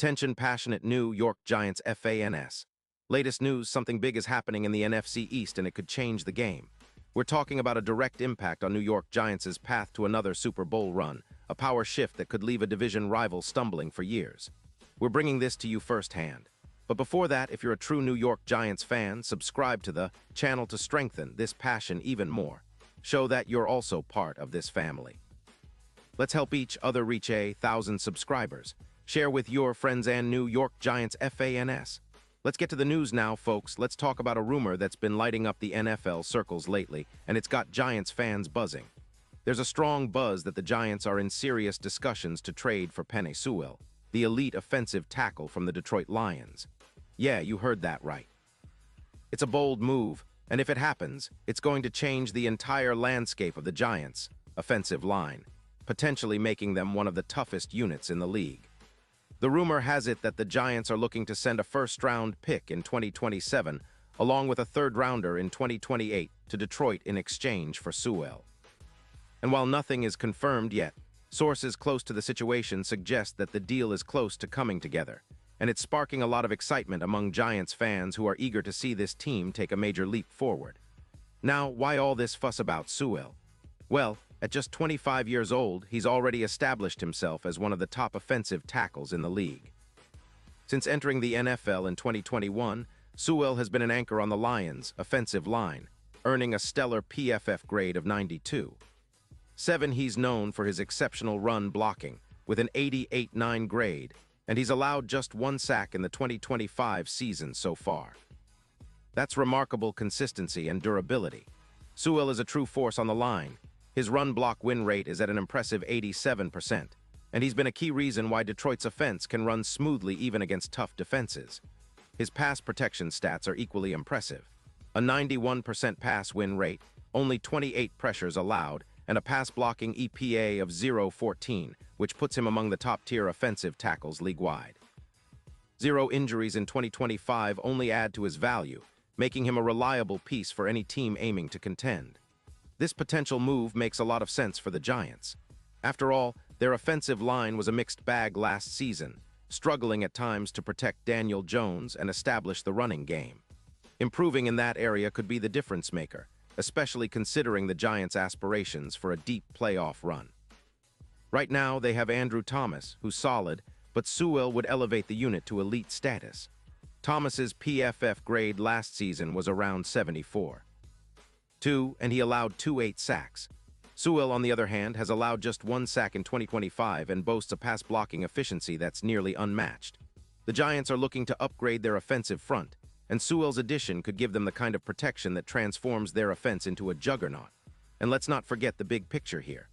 Attention passionate New York Giants fans. Latest news, something big is happening in the NFC East and it could change the game. We're talking about a direct impact on New York Giants' path to another Super Bowl run, a power shift that could leave a division rival stumbling for years. We're bringing this to you firsthand. But before that, if you're a true New York Giants fan, subscribe to the channel to strengthen this passion even more. Show that you're also part of this family. Let's help each other reach 1,000 subscribers. Share with your friends and New York Giants fans. Let's get to the news now, folks. Let's talk about a rumor that's been lighting up the NFL circles lately, and it's got Giants fans buzzing. There's a strong buzz that the Giants are in serious discussions to trade for Penei Sewell, the elite offensive tackle from the Detroit Lions. Yeah, you heard that right. It's a bold move, and if it happens, it's going to change the entire landscape of the Giants' offensive line, potentially making them one of the toughest units in the league. The rumor has it that the Giants are looking to send a first-round pick in 2027, along with a third-rounder in 2028 to Detroit in exchange for Sewell. And while nothing is confirmed yet, sources close to the situation suggest that the deal is close to coming together, and it's sparking a lot of excitement among Giants fans who are eager to see this team take a major leap forward. Now, why all this fuss about Sewell? Well, at just 25 years old, he's already established himself as one of the top offensive tackles in the league. Since entering the NFL in 2021, Sewell has been an anchor on the Lions' offensive line, earning a stellar PFF grade of 92. He's known for his exceptional run blocking, with an 88.9 grade, and he's allowed just one sack in the 2025 season so far. That's remarkable consistency and durability. Sewell is a true force on the line. His run-block win rate is at an impressive 87%, and he's been a key reason why Detroit's offense can run smoothly even against tough defenses. His pass protection stats are equally impressive. A 91% pass win rate, only 28 pressures allowed, and a pass-blocking EPA of 0.14, which puts him among the top-tier offensive tackles league-wide. 0 injuries in 2025 only add to his value, making him a reliable piece for any team aiming to contend. This potential move makes a lot of sense for the Giants. After all, their offensive line was a mixed bag last season, struggling at times to protect Daniel Jones and establish the running game. Improving in that area could be the difference maker, especially considering the Giants' aspirations for a deep playoff run. Right now, they have Andrew Thomas, who's solid, but Sewell would elevate the unit to elite status. Thomas's PFF grade last season was around 74. And he allowed 28 sacks. Sewell, on the other hand, has allowed just 1 sack in 2025 and boasts a pass-blocking efficiency that's nearly unmatched. The Giants are looking to upgrade their offensive front, and Sewell's addition could give them the kind of protection that transforms their offense into a juggernaut. And let's not forget the big picture here.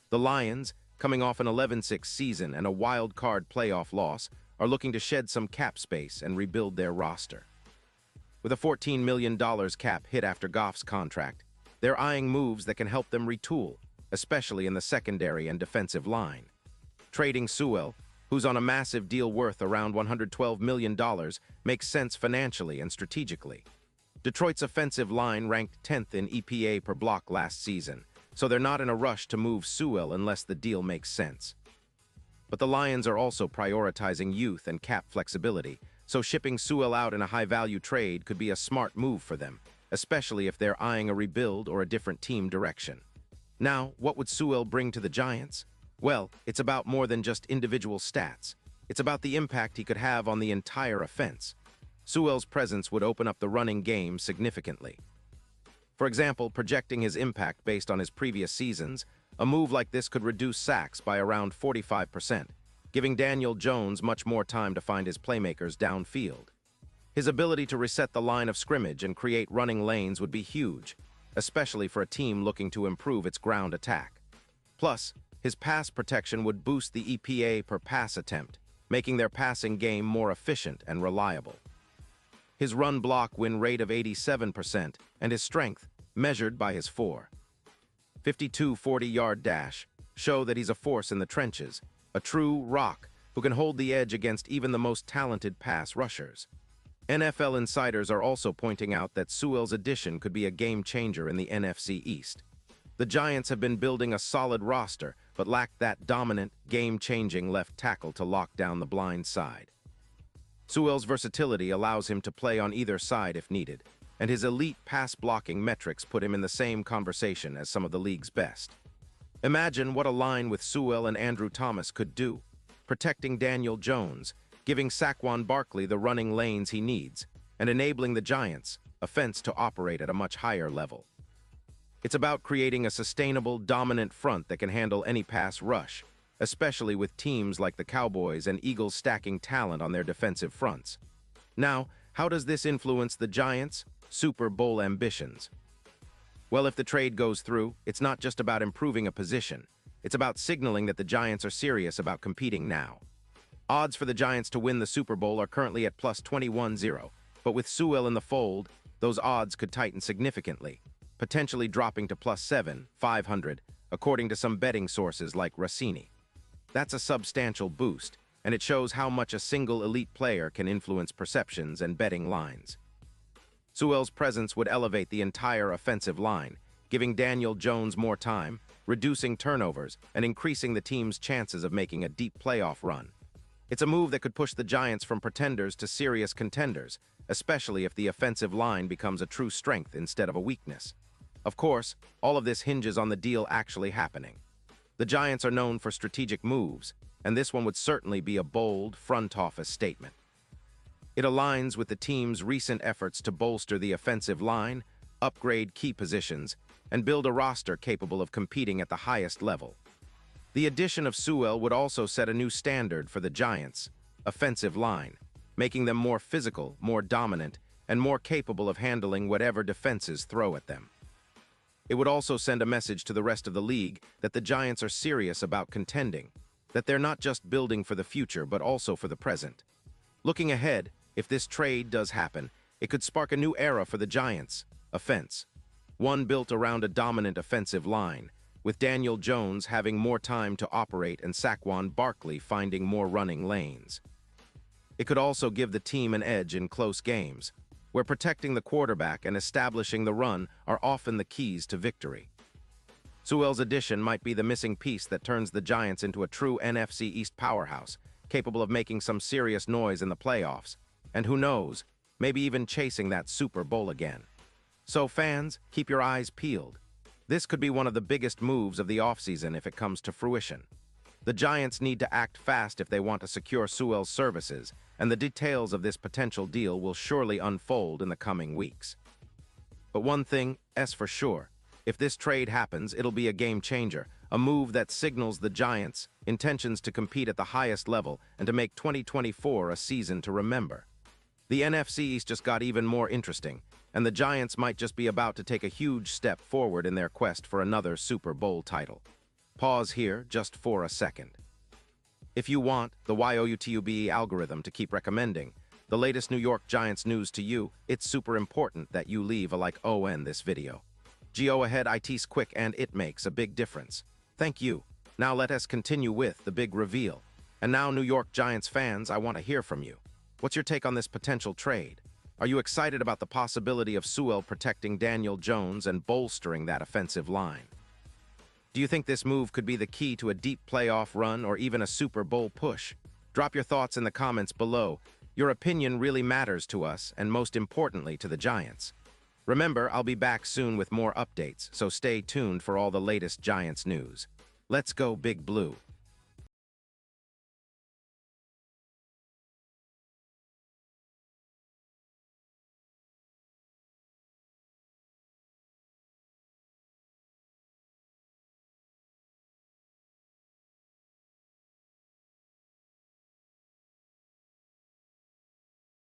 The Lions, coming off an 11-6 season and a wild-card playoff loss, are looking to shed some cap space and rebuild their roster. With a $14 million cap hit after Goff's contract, they're eyeing moves that can help them retool, especially in the secondary and defensive line. Trading Sewell, who's on a massive deal worth around $112 million, makes sense financially and strategically. Detroit's offensive line ranked 10th in EPA per block last season, so they're not in a rush to move Sewell unless the deal makes sense. But the Lions are also prioritizing youth and cap flexibility, so shipping Sewell out in a high-value trade could be a smart move for them, especially if they're eyeing a rebuild or a different team direction. Now, what would Sewell bring to the Giants? Well, it's about more than just individual stats. It's about the impact he could have on the entire offense. Sewell's presence would open up the running game significantly. For example, projecting his impact based on his previous seasons, a move like this could reduce sacks by around 45%, giving Daniel Jones much more time to find his playmakers downfield. His ability to reset the line of scrimmage and create running lanes would be huge, especially for a team looking to improve its ground attack. Plus, his pass protection would boost the EPA per pass attempt, making their passing game more efficient and reliable. His run-block win rate of 87% and his strength, measured by his 4.52 40-yard dash, show that he's a force in the trenches, a true rock who can hold the edge against even the most talented pass rushers. NFL insiders are also pointing out that Sewell's addition could be a game-changer in the NFC East. The Giants have been building a solid roster, but lack that dominant, game-changing left tackle to lock down the blind side. Sewell's versatility allows him to play on either side if needed, and his elite pass-blocking metrics put him in the same conversation as some of the league's best. Imagine what a line with Sewell and Andrew Thomas could do, protecting Daniel Jones, giving Saquon Barkley the running lanes he needs, and enabling the Giants' offense to operate at a much higher level. It's about creating a sustainable, dominant front that can handle any pass rush, especially with teams like the Cowboys and Eagles stacking talent on their defensive fronts. Now, how does this influence the Giants' Super Bowl ambitions? Well, if the trade goes through, it's not just about improving a position. It's about signaling that the Giants are serious about competing now. Odds for the Giants to win the Super Bowl are currently at plus 21-0, but with Sewell in the fold, those odds could tighten significantly, potentially dropping to plus 7,500, according to some betting sources like Rossini. That's a substantial boost, and it shows how much a single elite player can influence perceptions and betting lines. Sewell's presence would elevate the entire offensive line, giving Daniel Jones more time, reducing turnovers, and increasing the team's chances of making a deep playoff run. It's a move that could push the Giants from pretenders to serious contenders, especially if the offensive line becomes a true strength instead of a weakness. Of course, all of this hinges on the deal actually happening. The Giants are known for strategic moves, and this one would certainly be a bold, front-office statement. It aligns with the team's recent efforts to bolster the offensive line, upgrade key positions, and build a roster capable of competing at the highest level. The addition of Sewell would also set a new standard for the Giants' offensive line, making them more physical, more dominant, and more capable of handling whatever defenses throw at them. It would also send a message to the rest of the league that the Giants are serious about contending, that they're not just building for the future but also for the present. Looking ahead, if this trade does happen, it could spark a new era for the Giants' offense, one built around a dominant offensive line, with Daniel Jones having more time to operate and Saquon Barkley finding more running lanes. It could also give the team an edge in close games, where protecting the quarterback and establishing the run are often the keys to victory. Sewell's addition might be the missing piece that turns the Giants into a true NFC East powerhouse, capable of making some serious noise in the playoffs, and who knows, maybe even chasing that Super Bowl again. So fans, keep your eyes peeled. This could be one of the biggest moves of the offseason if it comes to fruition. The Giants need to act fast if they want to secure Sewell's services, and the details of this potential deal will surely unfold in the coming weeks. But one thing is for sure, if this trade happens, it'll be a game changer, a move that signals the Giants' intentions to compete at the highest level and to make 2024 a season to remember. The NFC East just got even more interesting, and the Giants might just be about to take a huge step forward in their quest for another Super Bowl title. Pause here just for a second. If you want the YouTube algorithm to keep recommending the latest New York Giants news to you, it's super important that you leave a like on this video. Go ahead, it's quick and it makes a big difference. Thank you. Now let us continue with the big reveal. And now, New York Giants fans, I want to hear from you. What's your take on this potential trade? Are you excited about the possibility of Sewell protecting Daniel Jones and bolstering that offensive line? Do you think this move could be the key to a deep playoff run or even a Super Bowl push? Drop your thoughts in the comments below. Your opinion really matters to us and most importantly to the Giants. Remember, I'll be back soon with more updates, so stay tuned for all the latest Giants news. Let's go Big Blue.